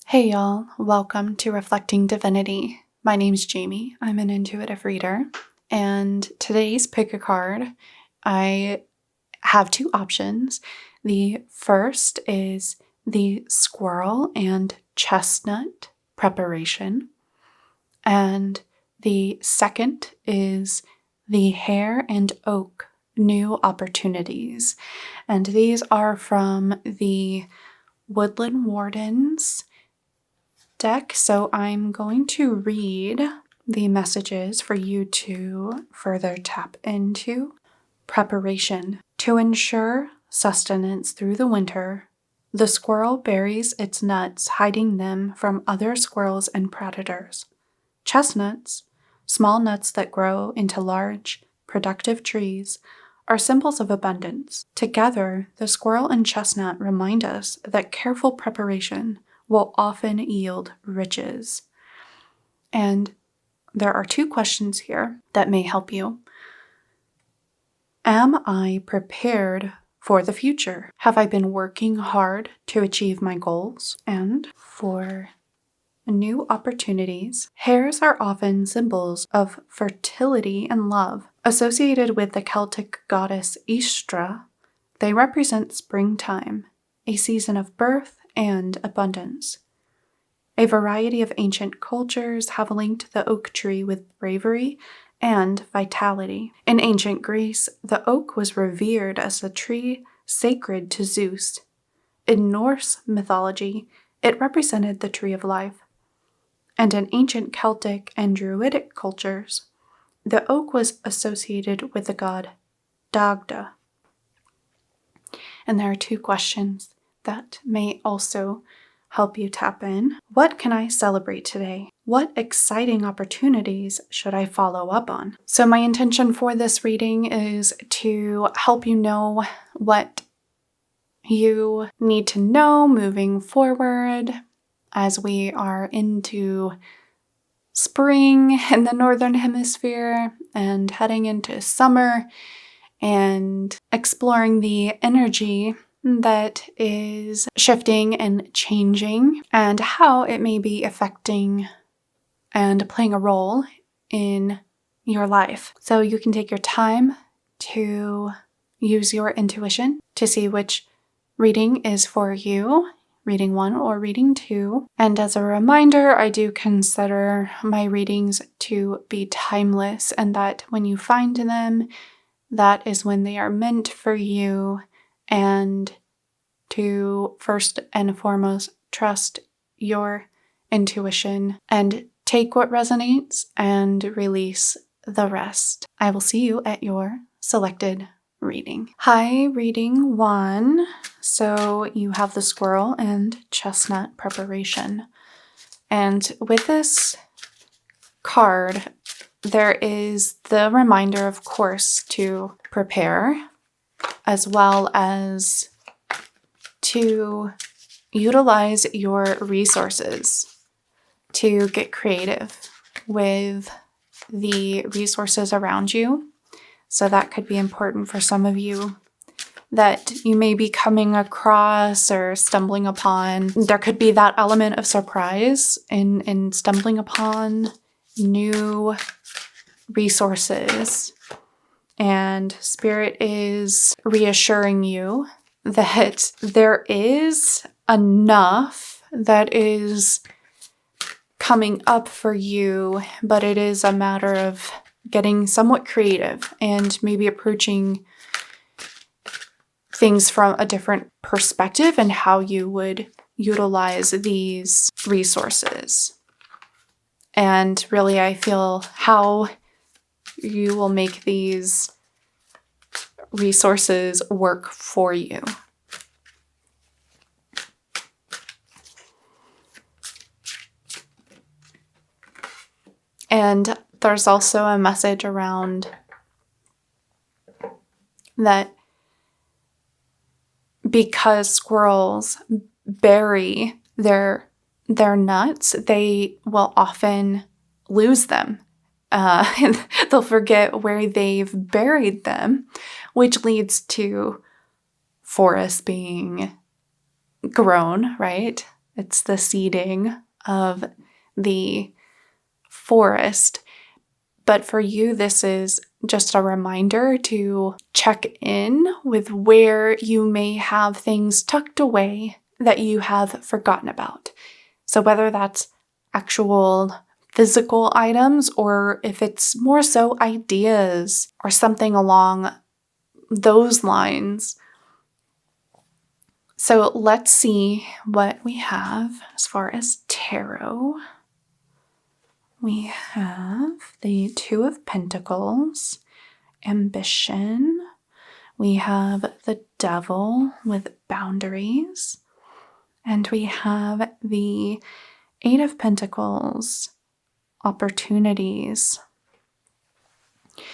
Hey y'all, welcome to Reflecting Divinity. My name's Jamie. I'm an intuitive reader, and today's pick a card. I have two options. The first is the Squirrel and Chestnut preparation, and the second is the Hare and Oak new opportunities. And these are from the Woodland Wardens deck, so I'm going to read the messages for you to further tap into. Preparation. To ensure sustenance through the winter, the squirrel buries its nuts, hiding them from other squirrels and predators. Chestnuts, small nuts that grow into large, productive trees, are symbols of abundance. Together, the squirrel and chestnut remind us that careful preparation will often yield riches. And there are two questions here that may help you. Am I prepared for the future? Have I been working hard to achieve my goals? And for new opportunities, hares are often symbols of fertility and love. Associated with the Celtic goddess Istra, they represent springtime, a season of birth and abundance. A variety of ancient cultures have linked the oak tree with bravery and vitality. In ancient Greece, the oak was revered as a tree sacred to Zeus. In Norse mythology, it represented the tree of life. And in ancient Celtic and Druidic cultures, the oak was associated with the god Dagda. And there are two questions that may also help you tap in. What can I celebrate today? What exciting opportunities should I follow up on? So my intention for this reading is to help you know what you need to know moving forward as we are into spring in the Northern Hemisphere and heading into summer and exploring the energy that is shifting and changing and how it may be affecting and playing a role in your life. So you can take your time to use your intuition to see which reading is for you, reading 1 or reading 2. And as a reminder, I do consider my readings to be timeless, and that when you find them, that is when they are meant for you, and to first and foremost trust your intuition and take what resonates and release the rest. I will see you at your selected reading. Hi, reading 1. So you have the squirrel and chestnut preparation. And with this card, there is the reminder, of course, to prepare, as well as to utilize your resources, to get creative with the resources around you. So that could be important for some of you that you may be coming across or stumbling upon. There could be that element of surprise in stumbling upon new resources. And Spirit is reassuring you that there is enough that is coming up for you, but it is a matter of getting somewhat creative and maybe approaching things from a different perspective and how you would utilize these resources. And really, I feel how you will make these resources work for you. And there's also a message around that because squirrels bury their nuts, they will often lose them. They'll forget where they've buried them, which leads to forests being grown, right? It's the seeding of the forest. But for you, this is just a reminder to check in with where you may have things tucked away that you have forgotten about. So whether that's actual physical items or if it's more so ideas or something along those lines. So let's see what we have as far as tarot. We have the Two of Pentacles, ambition. We have the Devil with boundaries. And we have the Eight of Pentacles, opportunities.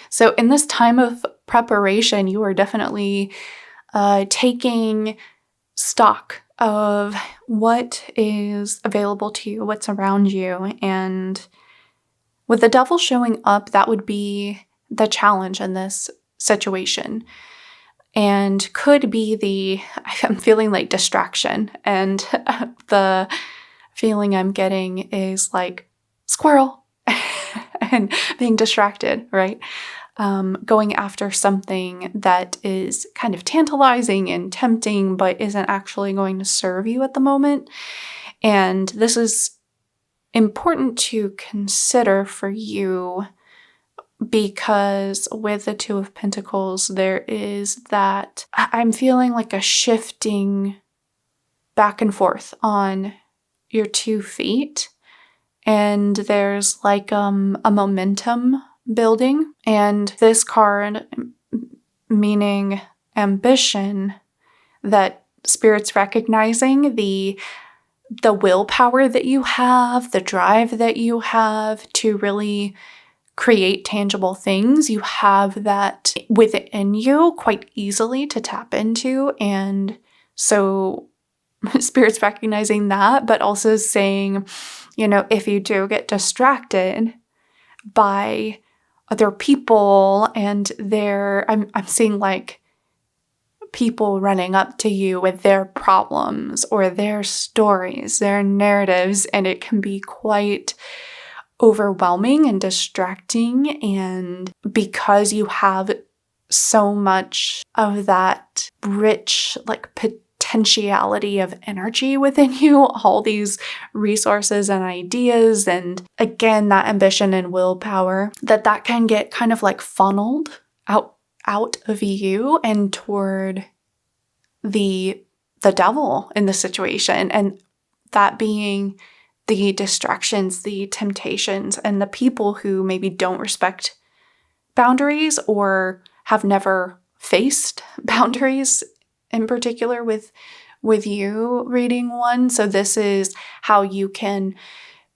So in this time of preparation, you are definitely taking stock of what is available to you, what's around you. And with the Devil showing up, that would be the challenge in this situation. And could be I'm feeling like distraction. And the feeling I'm getting is like squirrel and being distracted, right? Going after something that is kind of tantalizing and tempting, but isn't actually going to serve you at the moment. And this is important to consider for you because with the Two of Pentacles, there is that I'm feeling like a shifting back and forth on your 2 feet. And there's like a momentum building. And this card, meaning ambition, that Spirit's recognizing the willpower that you have, the drive that you have to really create tangible things. You have that within you quite easily to tap into. And so Spirit's recognizing that, but also saying, if you do get distracted by other people and I'm seeing like people running up to you with their problems or their stories, their narratives, and it can be quite overwhelming and distracting. And because you have so much of that rich, like potentiality of energy within you, all these resources and ideas, and again, that ambition and willpower, that can get kind of like funneled out of you and toward the Devil in the situation. And that being the distractions, the temptations, and the people who maybe don't respect boundaries or have never faced boundaries in particular with you reading one. So this is how you can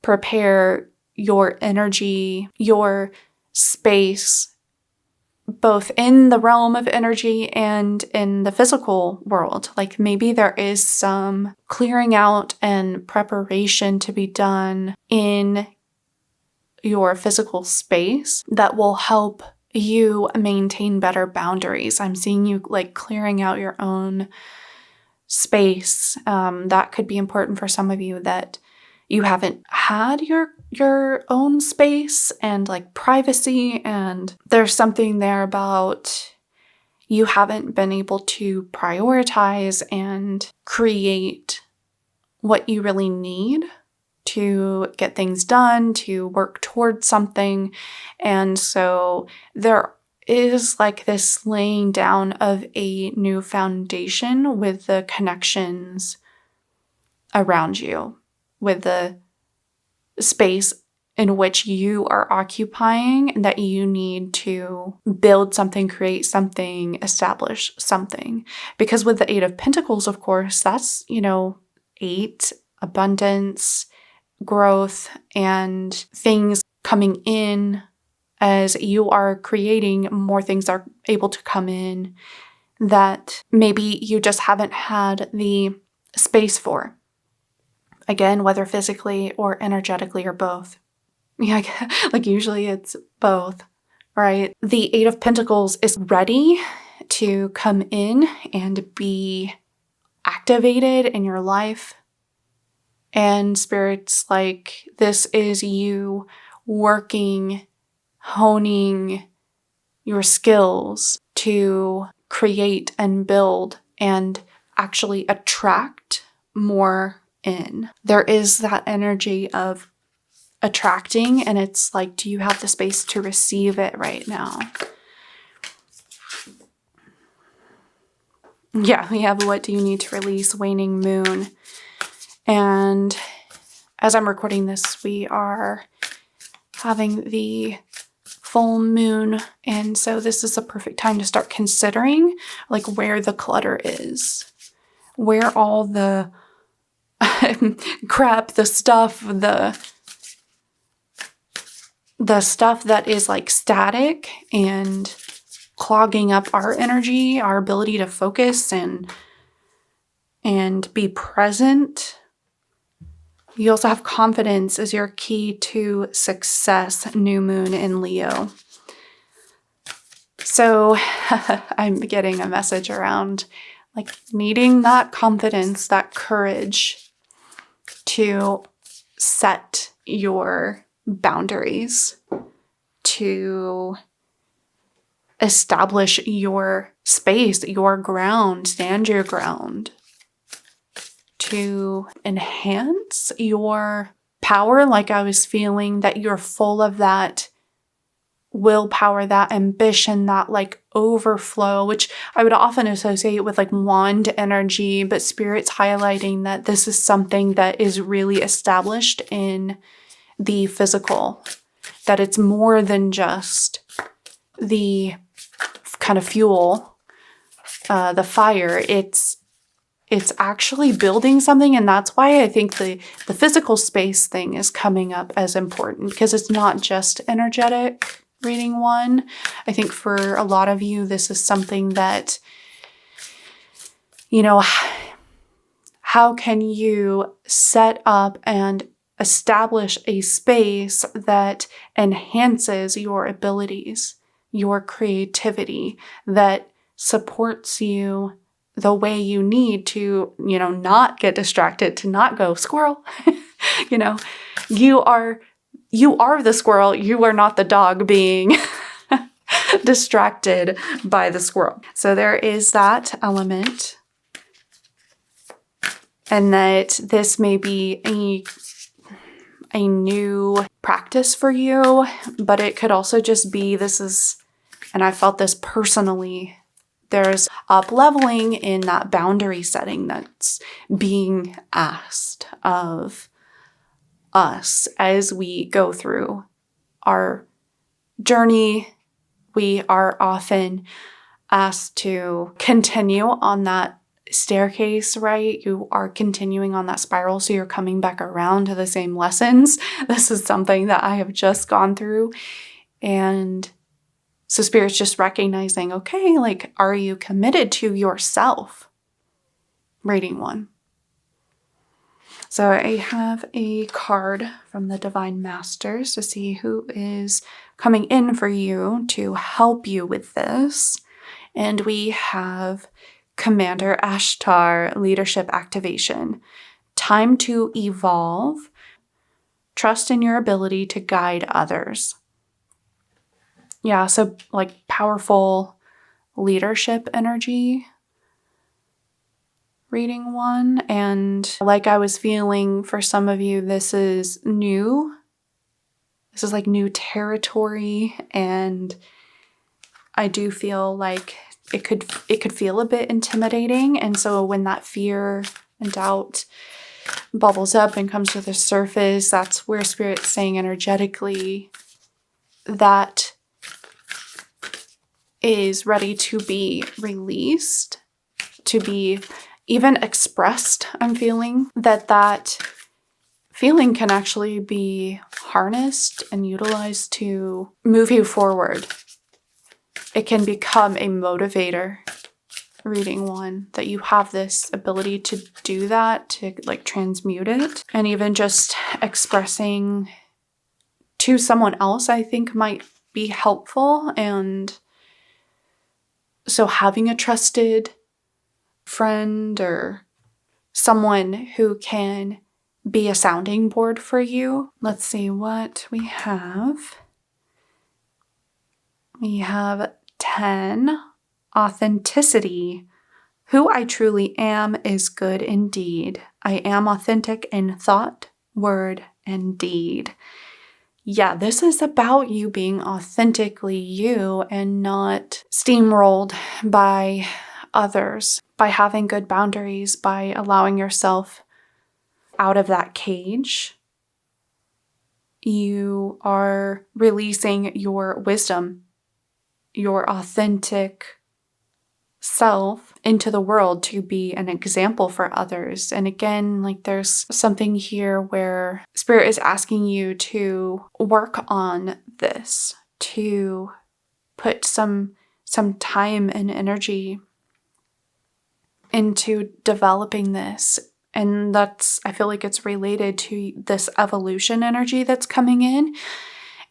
prepare your energy, your space, both in the realm of energy and in the physical world. Like maybe there is some clearing out and preparation to be done in your physical space that will help you maintain better boundaries. I'm seeing you like clearing out your own space. That could be important for some of you that you haven't had your own space and like privacy, and there's something there about you haven't been able to prioritize and create what you really need to get things done, to work towards something. And so there is like this laying down of a new foundation with the connections around you, with the space in which you are occupying, and that you need to build something, create something, establish something. Because with the Eight of Pentacles, of course, that's, 8, abundance, growth, and things coming in as you are creating, more things are able to come in that maybe you just haven't had the space for. Again, whether physically or energetically or both. Yeah, like usually it's both, right? The Eight of Pentacles is ready to come in and be activated in your life. And Spirit's like, this is you working, honing your skills to create and build and actually attract more in. There is that energy of attracting, and it's like, do you have the space to receive it right now? Yeah, we have what do you need to release, waning moon. And as I'm recording this, we are having the full moon. And so this is a perfect time to start considering like where the clutter is, where all the crap, the stuff that is like static and clogging up our energy, our ability to focus and be present. You also have confidence as your key to success, new moon in Leo. So I'm getting a message around like needing that confidence, that courage to set your boundaries, to establish your space, your ground, stand your ground, to enhance your power. Like I was feeling that you're full of that willpower, that ambition, that like overflow, which I would often associate with like wand energy, but Spirit's highlighting that this is something that is really established in the physical, that it's more than just the kind of fuel, the fire. It's actually building something, and that's why I think the physical space thing is coming up as important, because it's not just energetic. Reading one, I think for a lot of you, this is something that, you know, how can you set up and establish a space that enhances your abilities, your creativity, that supports you the way you need to, not get distracted, to not go squirrel. You are the squirrel. You are not the dog being distracted by the squirrel. So there is that element. And that this may be a new practice for you, but it could also just be and I felt this personally, there's up-leveling in that boundary setting that's being asked of us as we go through our journey. We are often asked to continue on that staircase, right? You are continuing on that spiral, so you're coming back around to the same lessons. This is something that I have just gone through. And so Spirit's just recognizing, okay, like, are you committed to yourself? Reading one. So I have a card from the Divine Masters to see who is coming in for you to help you with this. And we have Commander Ashtar, Leadership Activation. Time to evolve. Trust in your ability to guide others. Yeah, so like powerful leadership energy. Reading one. And like I was feeling for some of you, this is new. This is like new territory. And I do feel like it could feel a bit intimidating. And so when that fear and doubt bubbles up and comes to the surface, that's where Spirit's saying energetically that is ready to be released, to be even expressed. I'm feeling that feeling can actually be harnessed and utilized to move you forward. It can become a motivator. Reading one, that you have this ability to do that, to like transmute it. And even just expressing to someone else, I think might be helpful. And so having a trusted friend or someone who can be a sounding board for you. Let's see what we have. We have 10, authenticity. Who I truly am is good indeed. I am authentic in thought, word, and deed. Yeah, this is about you being authentically you and not steamrolled by others, by having good boundaries, by allowing yourself out of that cage. You are releasing your wisdom, your authentic self into the world to be an example for others. And again, like there's something here where Spirit is asking you to work on this, to put some time and energy into developing this. And I feel like it's related to this evolution energy that's coming in.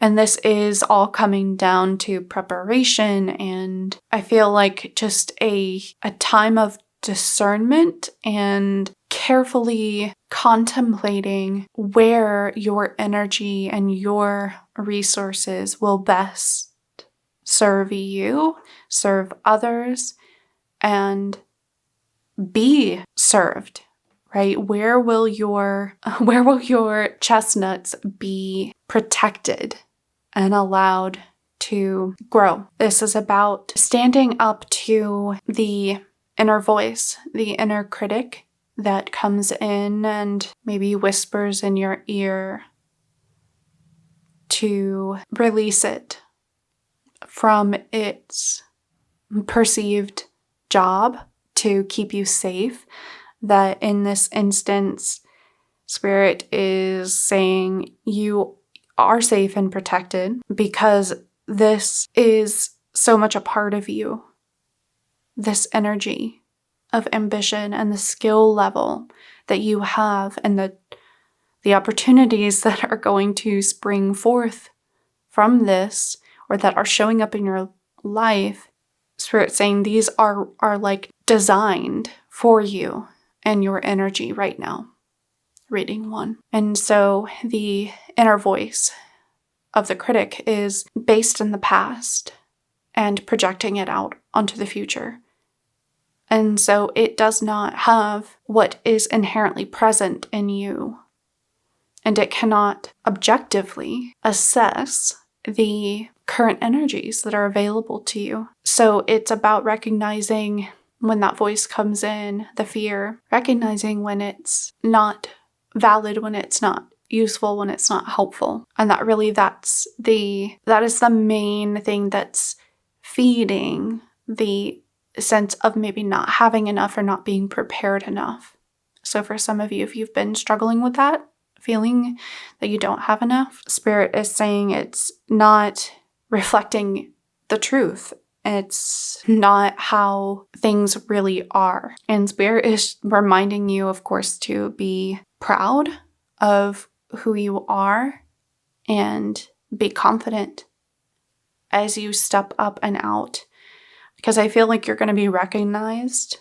And this is all coming down to preparation, and I feel like just a time of discernment and carefully contemplating where your energy and your resources will best serve you, serve others, and be served. Right? Where will your chestnuts be protected and allowed to grow? This is about standing up to the inner voice, the inner critic that comes in and maybe whispers in your ear, to release it from its perceived job to keep you safe. That in this instance, Spirit is saying you are safe and protected because this is so much a part of you. This energy of ambition and the skill level that you have and the opportunities that are going to spring forth from this or that are showing up in your life. Spirit saying these are like designed for you and your energy right now. Reading 1. And so the inner voice of the critic is based in the past and projecting it out onto the future. And so it does not have what is inherently present in you. And it cannot objectively assess the current energies that are available to you. So it's about recognizing when that voice comes in, the fear, recognizing when it's not valid, when it's not useful, when it's not helpful. And that is the main thing that's feeding the sense of maybe not having enough or not being prepared enough. So for some of you, if you've been struggling with that, feeling that you don't have enough, Spirit is saying it's not reflecting the truth. It's not how things really are. And Spirit is reminding you, of course, to be proud of who you are and be confident as you step up and out. Because I feel like you're going to be recognized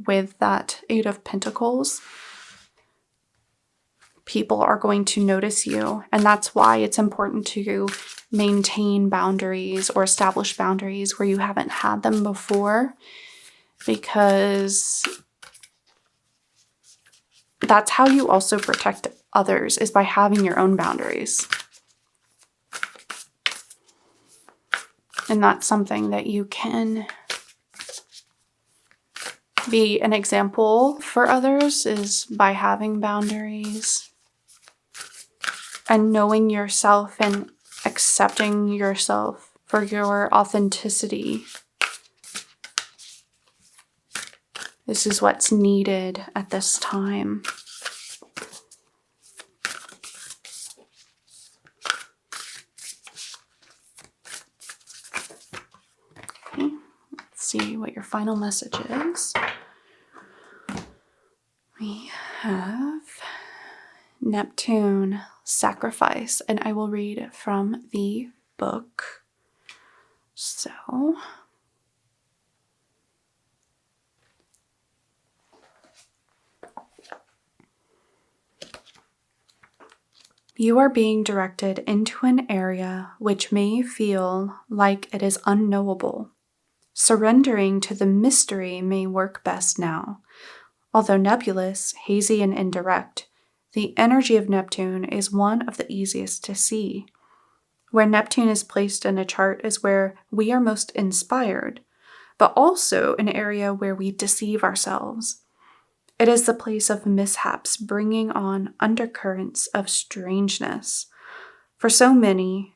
with that 8 of Pentacles. People are going to notice you. And that's why it's important to maintain boundaries or establish boundaries where you haven't had them before. Because that's how you also protect others, is by having your own boundaries. And that's something that you can be an example for others, is by having boundaries and knowing yourself and accepting yourself for your authenticity. This is what's needed at this time. Okay, let's see what your final message is. We have Neptune, sacrifice, and I will read from the book. So, You are being directed into an area which may feel like it is unknowable. Surrendering to the mystery may work best now. Although nebulous, hazy, and indirect, the energy of Neptune is one of the easiest to see. Where Neptune is placed in a chart is where we are most inspired, but also an area where we deceive ourselves. It is the place of mishaps, bringing on undercurrents of strangeness. For so many,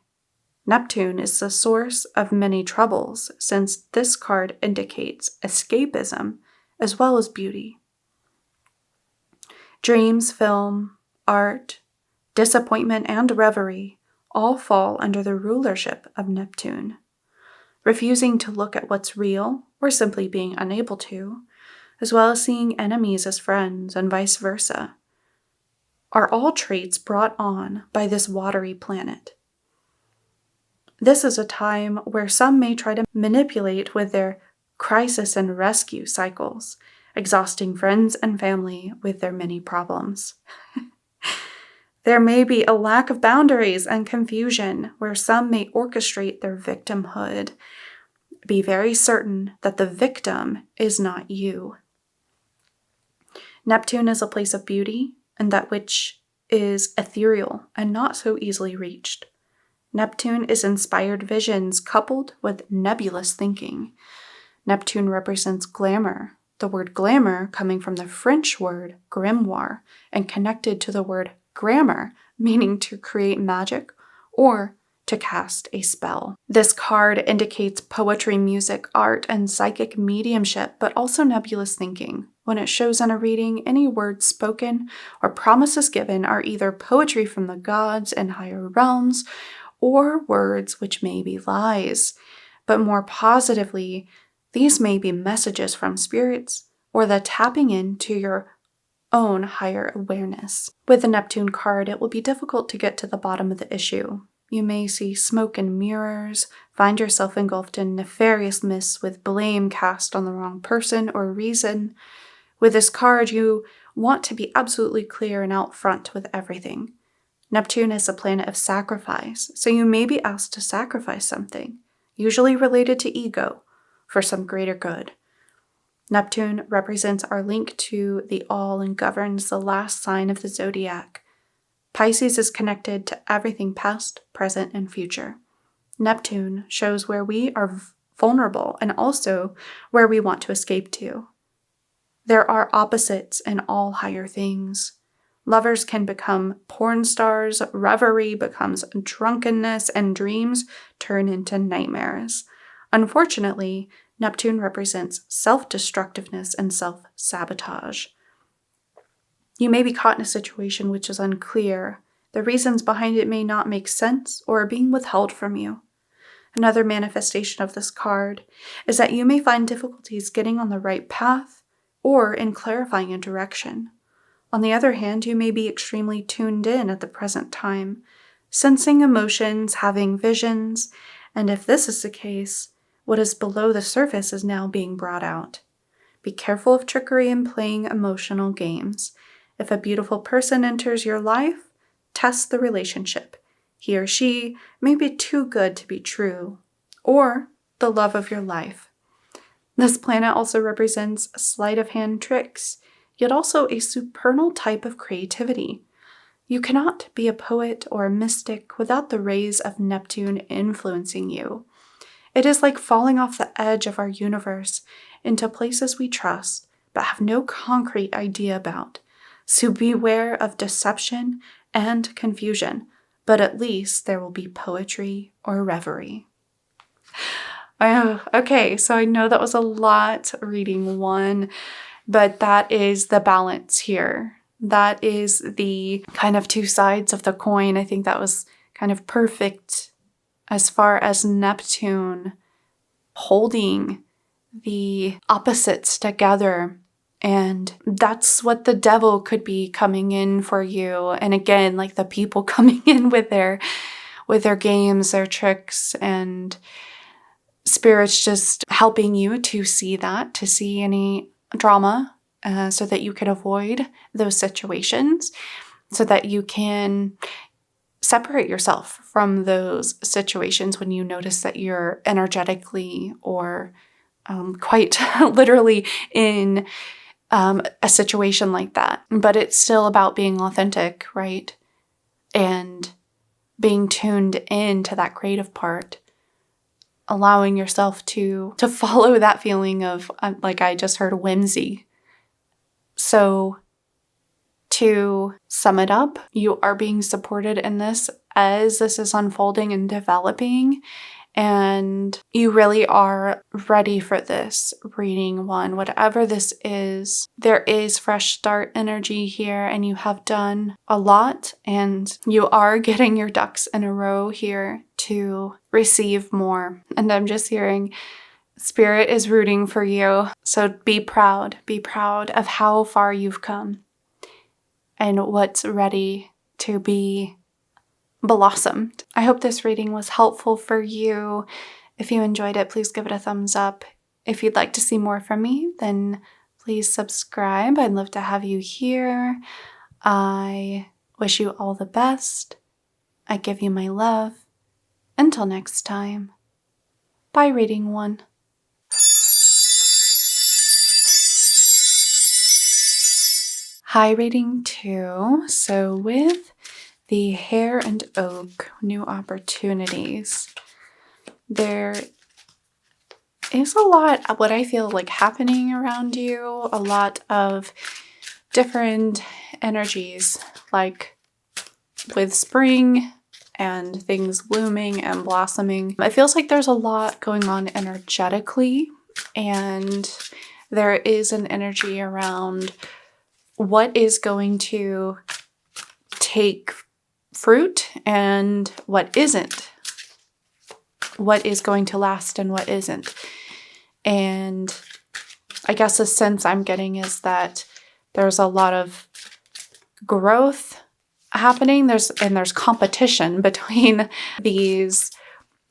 Neptune is the source of many troubles, since this card indicates escapism as well as beauty. Dreams, film, art, disappointment, and reverie all fall under the rulership of Neptune. Refusing to look at what's real, or simply being unable to, as well as seeing enemies as friends and vice versa, are all traits brought on by this watery planet. This is a time where some may try to manipulate with their crisis and rescue cycles, exhausting friends and family with their many problems. There may be a lack of boundaries and confusion where some may orchestrate their victimhood. Be very certain that the victim is not you. Neptune is a place of beauty and that which is ethereal and not so easily reached. Neptune is inspired visions coupled with nebulous thinking. Neptune represents glamour, the word glamour coming from the French word grimoire and connected to the word grammar, meaning to create magic or to cast a spell. This card indicates poetry, music, art, and psychic mediumship, but also nebulous thinking. When it shows in a reading, any words spoken or promises given are either poetry from the gods and higher realms, or words which may be lies. But more positively, these may be messages from spirits or the tapping into your own higher awareness. With the Neptune card, it will be difficult to get to the bottom of the issue. You may see smoke and mirrors, find yourself engulfed in nefarious mists with blame cast on the wrong person or reason. With this card, you want to be absolutely clear and out front with everything. Neptune is a planet of sacrifice, so you may be asked to sacrifice something, usually related to ego, for some greater good. Neptune represents our link to the all and governs the last sign of the zodiac. Pisces is connected to everything past, present, and future. Neptune shows where we are vulnerable and also where we want to escape to. There are opposites in all higher things. Lovers can become porn stars, reverie becomes drunkenness, and dreams turn into nightmares. Unfortunately, Neptune represents self-destructiveness and self-sabotage. You may be caught in a situation which is unclear. The reasons behind it may not make sense or are being withheld from you. Another manifestation of this card is that you may find difficulties getting on the right path or in clarifying a direction. On the other hand, you may be extremely tuned in at the present time, sensing emotions, having visions, and if this is the case, what is below the surface is now being brought out. Be careful of trickery and playing emotional games. If a beautiful person enters your life, test the relationship. He or she may be too good to be true, or the love of your life. This planet also represents sleight of hand tricks, yet also a supernal type of creativity. You cannot be a poet or a mystic without the rays of Neptune influencing you. It is like falling off the edge of our universe into places we trust but have no concrete idea about. So beware of deception and confusion, but at least there will be poetry or reverie. Okay, so I know that was a lot reading one, but that is the balance here. That is the kind of two sides of the coin. I think that was kind of perfect as far as Neptune holding the opposites together. And that's what the devil could be coming in for you. And again, like the people coming in with their games, their tricks, and spirits just helping you to see that, to see any drama, so that you can avoid those situations, so that you can separate yourself from those situations when you notice that you're energetically or quite literally in a situation like that. But it's still about being authentic, right? And being tuned into that creative part, allowing yourself to follow that feeling of, like I just heard, whimsy. So to sum it up, you are being supported in this as this is unfolding and developing, and you really are ready for this reading one, whatever this is. There is fresh start energy here, and you have done a lot, and you are getting your ducks in a row here to receive more. And I'm just hearing Spirit is rooting for you. So be proud of how far you've come and what's ready to be blossomed. I hope this reading was helpful for you. If you enjoyed it, please give it a thumbs up. If you'd like to see more from me, then please subscribe. I'd love to have you here. I wish you all the best. I give you my love. Until next time. Bye, Reading 1. Hi, Reading 2. So with the Hare and Oak new opportunities, there is a lot of what I feel like happening around you, a lot of different energies, like with spring and things blooming and blossoming. It feels like there's a lot going on energetically, and there is an energy around what is going to take fruit and what isn't, what is going to last and what isn't. And I guess the sense I'm getting is that there's a lot of growth happening. There's competition between these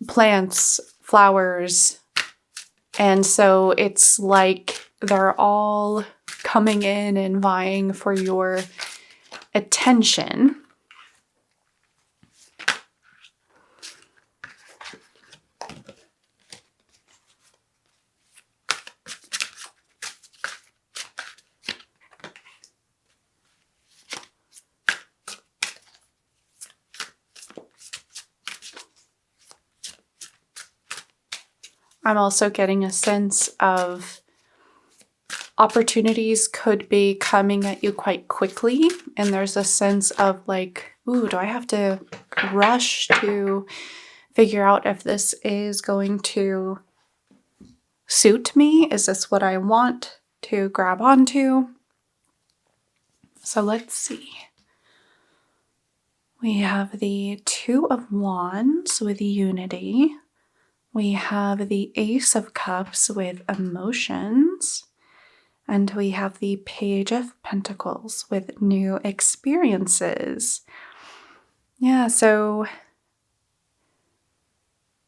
plants, flowers, and so it's like they're all coming in and vying for your attention. I'm also getting a sense of opportunities could be coming at you quite quickly, and there's a sense of like, ooh, do I have to rush to figure out if this is going to suit me? Is this what I want to grab onto? So let's see. We have the Two of Wands with Unity. We have the Ace of Cups with Emotions. And we have the Page of Pentacles with New Experiences. Yeah, so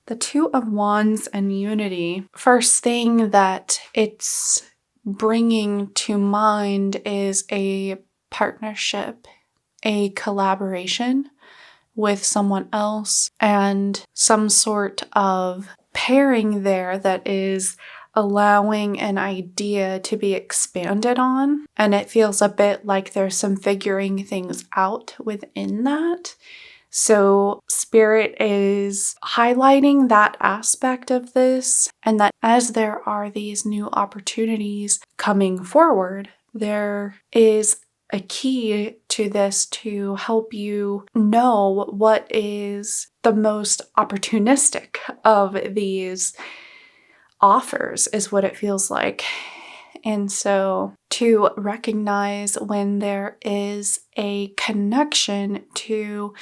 the Two of Wands and Unity. First thing that it's bringing to mind is a partnership, a collaboration with someone else, and some sort of pairing there that is allowing an idea to be expanded on. And it feels a bit like there's some figuring things out within that. So Spirit is highlighting that aspect of this, and that as there are these new opportunities coming forward, there is a key to this to help you know what is the most opportunistic of these offers, is what it feels like. And so to recognize when there is a connection to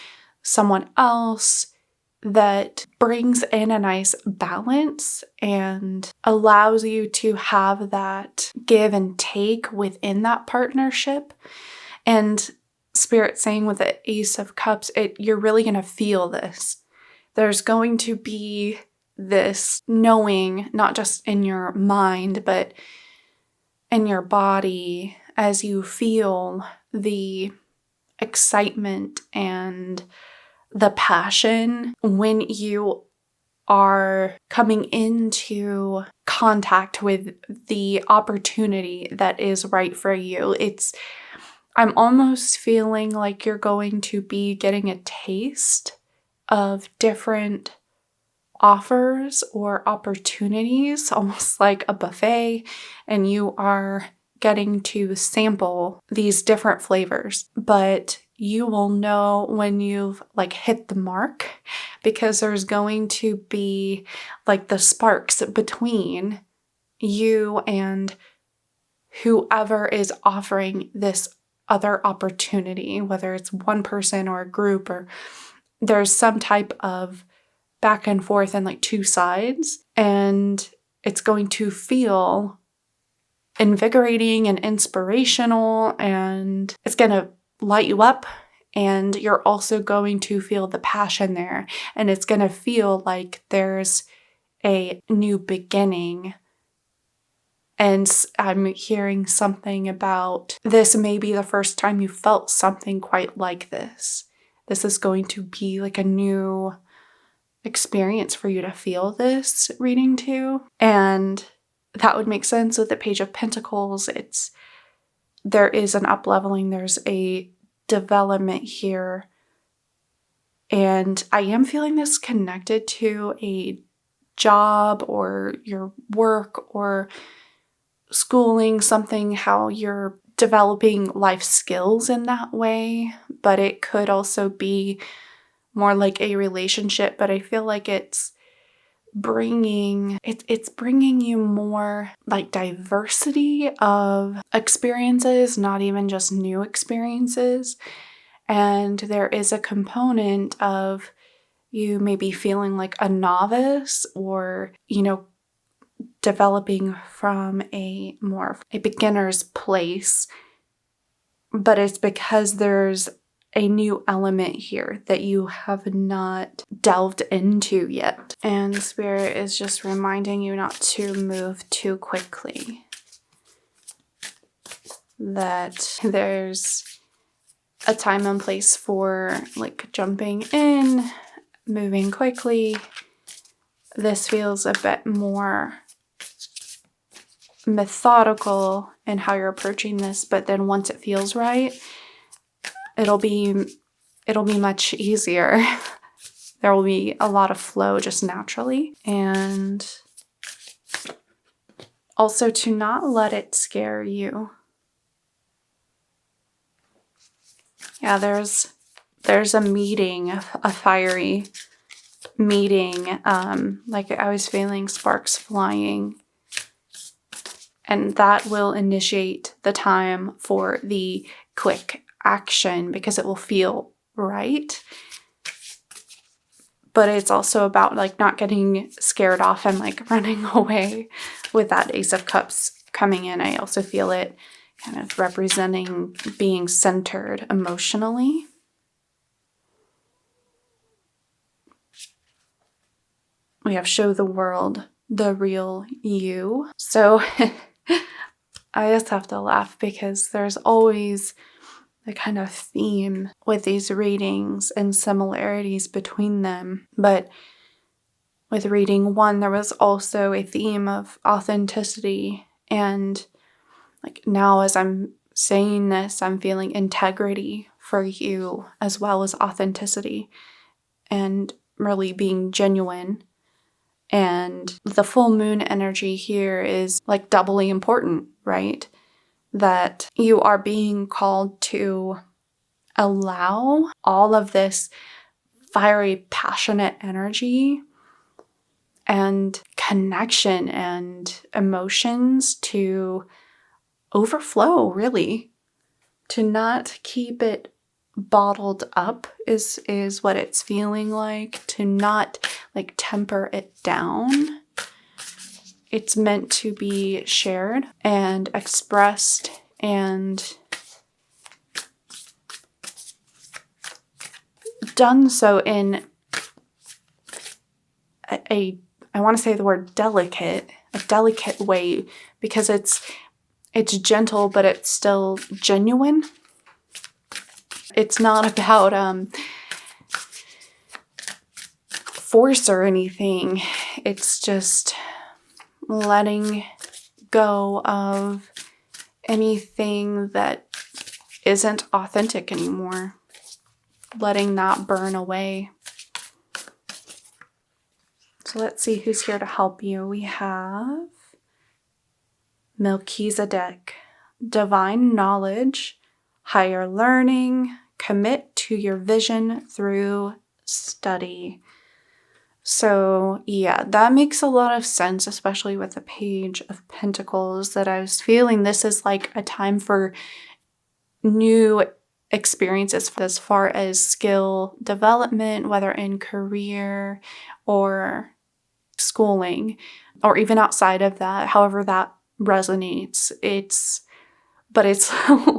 someone else that brings in a nice balance and allows you to have that give and take within that partnership. And Spirit saying with the Ace of Cups, you're really going to feel this. There's going to be this knowing, not just in your mind, but in your body, as you feel the excitement and the passion when you are coming into contact with the opportunity that is right for you. I'm almost feeling like you're going to be getting a taste of different offers or opportunities, almost like a buffet, and you are getting to sample these different flavors. But you will know when you've hit the mark, because there's going to be the sparks between you and whoever is offering this other opportunity, whether it's one person or a group, or there's some type of back and forth and two sides, and it's going to feel invigorating and inspirational, and it's going to light you up, and you're also going to feel the passion there, and it's going to feel like there's a new beginning. And I'm hearing something about this may be the first time you felt something quite like this. This is going to be a new experience for you to feel this reading too. And that would make sense with the Page of Pentacles. There is an up-leveling, there's a development here. And I am feeling this connected to a job or your work or schooling, something, how you're developing life skills in that way. But it could also be more like a relationship, but I feel like it's bringing you more diversity of experiences, not even just new experiences. And there is a component of you maybe feeling like a novice, or developing from a beginner's place, but it's because there's a new element here that you have not delved into yet. And Spirit is just reminding you not to move too quickly. That there's a time and place for jumping in, moving quickly. This feels a bit more methodical in how you're approaching this, but then once it feels right, it'll be much easier. There will be a lot of flow just naturally. And also to not let it scare you. Yeah, there's a meeting, a fiery meeting. I was feeling sparks flying. And that will initiate the time for the quick action because it will feel right. But it's also about not getting scared off and running away with that Ace of Cups coming in. I also feel it kind of representing being centered emotionally. We have show the world the real you. So I just have to laugh because there's always the kind of theme with these readings and similarities between them. But with reading 1, there was also a theme of authenticity. And now as I'm saying this, I'm feeling integrity for you as well as authenticity and really being genuine. And the full moon energy here is doubly important, right? That you are being called to allow all of this fiery, passionate energy and connection and emotions to overflow, really. To not keep it bottled up is what it's feeling like. To not temper it down. It's meant to be shared and expressed and done so in I want to say the word a delicate way, because it's gentle, but it's still genuine. It's not about force or anything. It's just letting go of anything that isn't authentic anymore. Letting that burn away. So let's see who's here to help you. We have Melchizedek, divine knowledge, higher learning, commit to your vision through study. So yeah, that makes a lot of sense, especially with the Page of Pentacles, that I was feeling this is like a time for new experiences as far as skill development, whether in career or schooling, or even outside of that, however that resonates. It's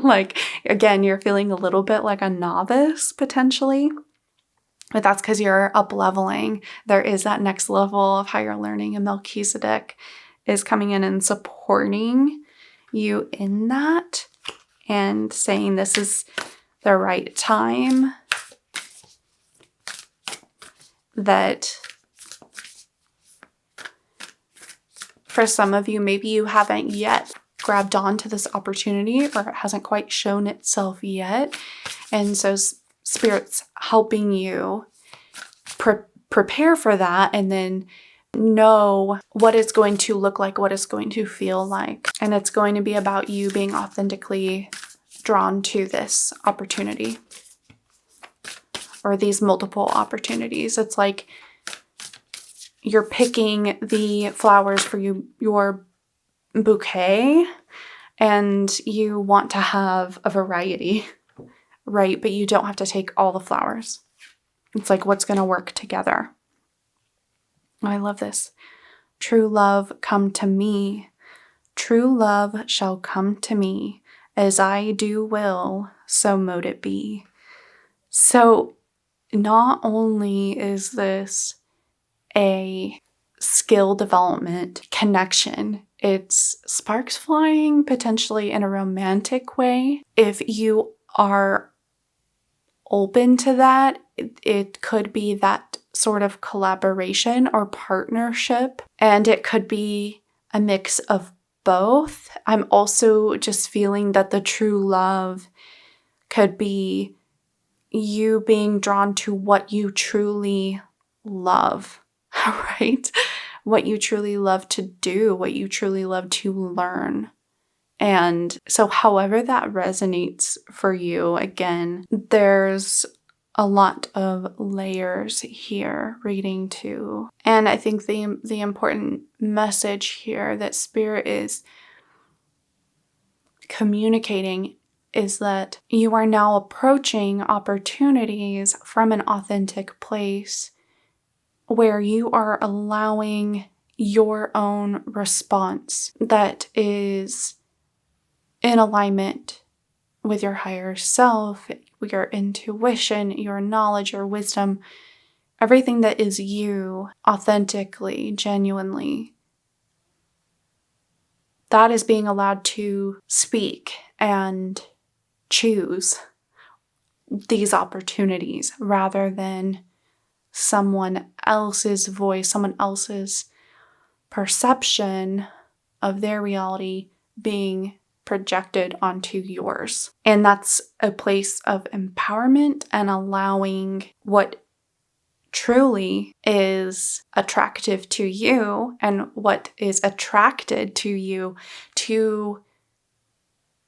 like, again, you're feeling a little bit like a novice potentially, but that's because you're up leveling. There is that next level of higher learning, and Melchizedek is coming in and supporting you in that and saying this is the right time. That for some of you, maybe you haven't yet grabbed onto this opportunity, or it hasn't quite shown itself yet. And so Spirit's helping you prepare for that, and then know what it's going to look like, what it's going to feel like. And it's going to be about you being authentically drawn to this opportunity or these multiple opportunities. It's like you're picking the flowers for your bouquet, and you want to have a variety, right? But you don't have to take all the flowers. It's like what's going to work together. I love this. True love, come to me. True love shall come to me. As I do will, so mote it be. So not only is this a skill development connection, it's sparks flying potentially in a romantic way. If you are open to that, it could be that sort of collaboration or partnership, and it could be a mix of both. I'm also just feeling that the true love could be you being drawn to what you truly love, right? What you truly love to do, what you truly love to learn. And so however that resonates for you, again, there's a lot of layers here reading to. And I think the important message here that Spirit is communicating is that you are now approaching opportunities from an authentic place where you are allowing your own response that is in alignment with your higher self, your intuition, your knowledge, your wisdom, everything that is you authentically, genuinely. That is being allowed to speak and choose these opportunities rather than someone else's voice, someone else's perception of their reality being projected onto yours. And that's a place of empowerment and allowing what truly is attractive to you and what is attracted to you to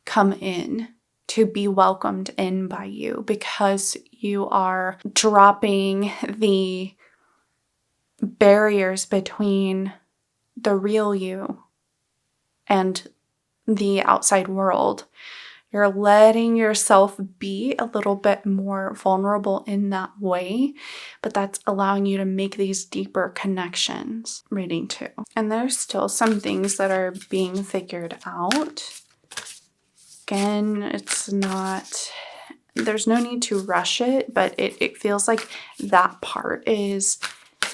come in, to be welcomed in by you, because you are dropping the barriers between the real you and the outside world. You're letting yourself be a little bit more vulnerable in that way, but that's allowing you to make these deeper connections. Reading too. And there's still some things that are being figured out. Again, there's no need to rush it, but it feels like that part is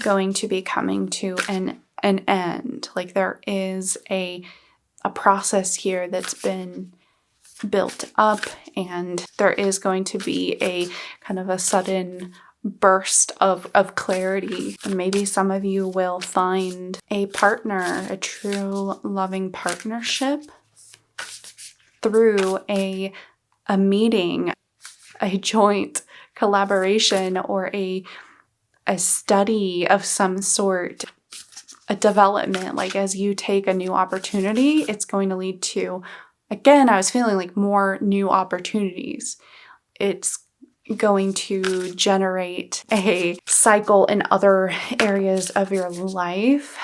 going to be coming to an end. Like there is a process here that's been built up, and there is going to be a kind of a sudden burst of clarity. And maybe some of you will find a partner, a true loving partnership through a meeting, a joint collaboration, or a study of some sort, a development. Like as you take a new opportunity, it's going to lead to, again, I was feeling like more new opportunities. It's going to generate a cycle in other areas of your life.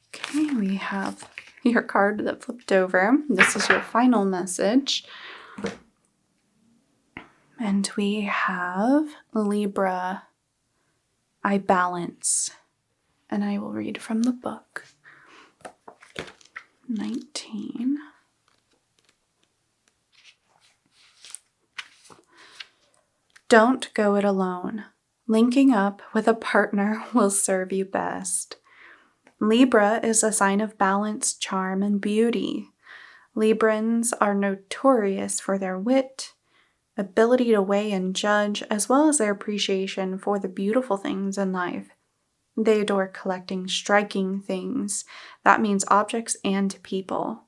Okay, we have your card that flipped over. This is your final message. And we have Libra, I balance. And I will read from the book. 19. Don't go it alone. Linking up with a partner will serve you best. Libra is a sign of balance, charm, and beauty. Librans are notorious for their wit, ability to weigh and judge, as well as their appreciation for the beautiful things in life. They adore collecting striking things. That means objects and people.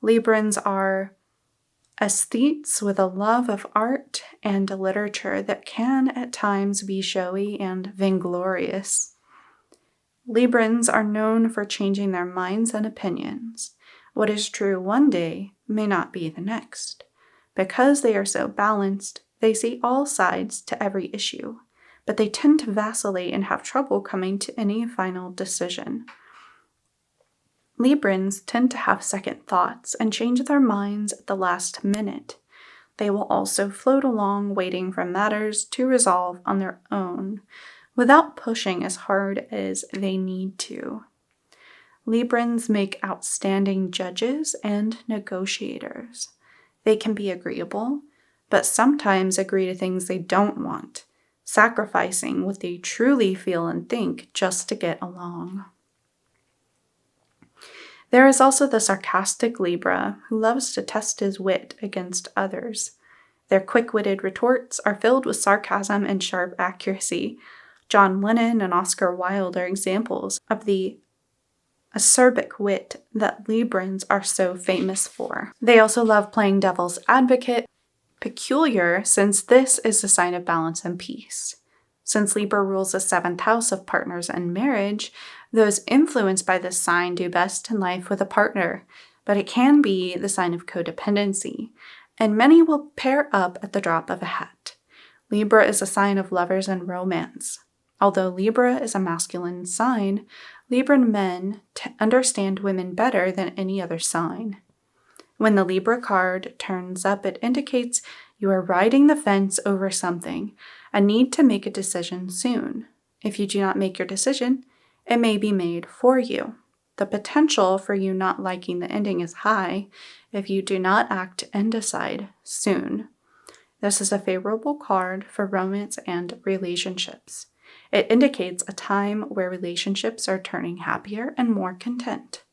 Librans are aesthetes with a love of art and literature that can at times be showy and vainglorious. Librans are known for changing their minds and opinions. What is true one day may not be the next. Because they are so balanced, they see all sides to every issue, but they tend to vacillate and have trouble coming to any final decision. Librans tend to have second thoughts and change their minds at the last minute. They will also float along, waiting for matters to resolve on their own, without pushing as hard as they need to. Librans make outstanding judges and negotiators. They can be agreeable, but sometimes agree to things they don't want, sacrificing what they truly feel and think just to get along. There is also the sarcastic Libra, who loves to test his wit against others. Their quick-witted retorts are filled with sarcasm and sharp accuracy. John Lennon and Oscar Wilde are examples of the acerbic wit that Librans are so famous for. They also love playing devil's advocate, peculiar since this is a sign of balance and peace. Since Libra rules the 7th house of partners and marriage, those influenced by this sign do best in life with a partner, but it can be the sign of codependency, and many will pair up at the drop of a hat. Libra is a sign of lovers and romance. Although Libra is a masculine sign, Libran men understand women better than any other sign. When the Libra card turns up, it indicates you are riding the fence over something and need to make a decision soon. If you do not make your decision, it may be made for you. The potential for you not liking the ending is high if you do not act and decide soon. This is a favorable card for romance and relationships. It indicates a time where relationships are turning happier and more content.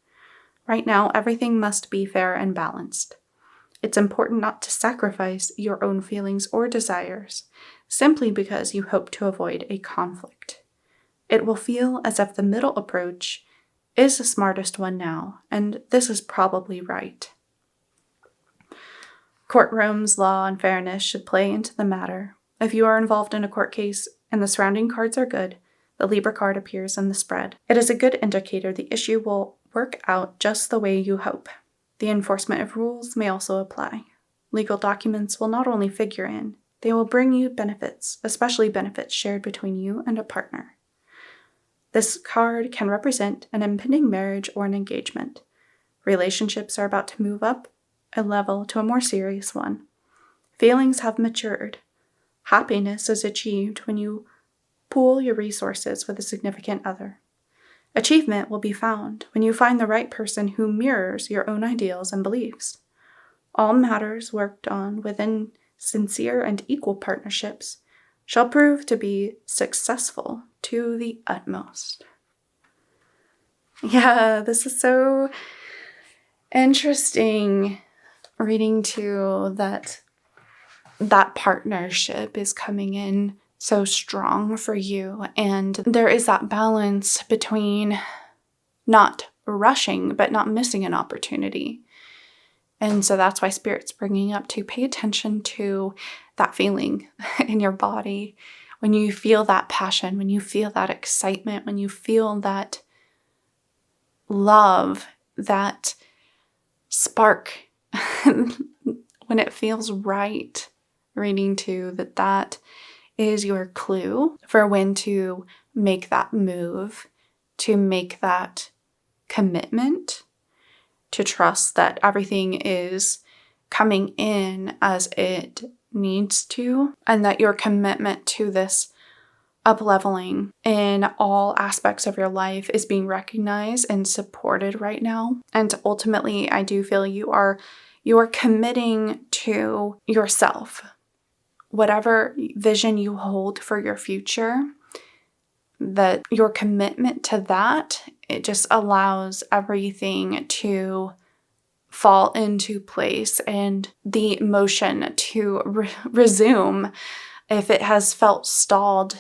Right now, everything must be fair and balanced. It's important not to sacrifice your own feelings or desires simply because you hope to avoid a conflict. It will feel as if the middle approach is the smartest one now, and this is probably right. Courtrooms, law, and fairness should play into the matter. If you are involved in a court case and the surrounding cards are good, the Libra card appears in the spread. It is a good indicator the issue will work out just the way you hope. The enforcement of rules may also apply. Legal documents will not only figure in, they will bring you benefits, especially benefits shared between you and a partner. This card can represent an impending marriage or an engagement. Relationships are about to move up a level to a more serious one. Feelings have matured. Happiness is achieved when you pool your resources with a significant other. Achievement will be found when you find the right person who mirrors your own ideals and beliefs. All matters worked on within sincere and equal partnerships shall prove to be successful to the utmost. Yeah, this is so interesting. reading too that partnership is coming in so strong for you. And there is that balance between not rushing, but not missing an opportunity. And so that's why Spirit's bringing up to pay attention to that feeling in your body. When you feel that passion, when you feel that excitement, when you feel that love, that spark, when it feels right, reading to that is your clue for when to make that move, to make that commitment, to trust that everything is coming in as it needs to, and that your commitment to this up-leveling in all aspects of your life is being recognized and supported right now. And ultimately, I do feel you are committing to yourself. Whatever vision you hold for your future, that your commitment to that, it just allows everything to fall into place and the motion to resume. If it has felt stalled,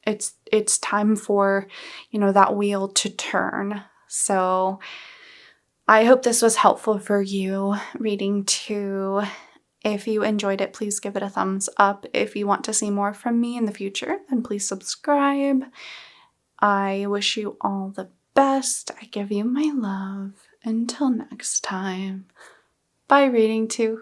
it's time for, that wheel to turn. So I hope this was helpful for you, reading 2. If you enjoyed it, please give it a thumbs up. If you want to see more from me in the future, then please subscribe. I wish you all the best. I give you my love. Until next time. Bye, reading 2.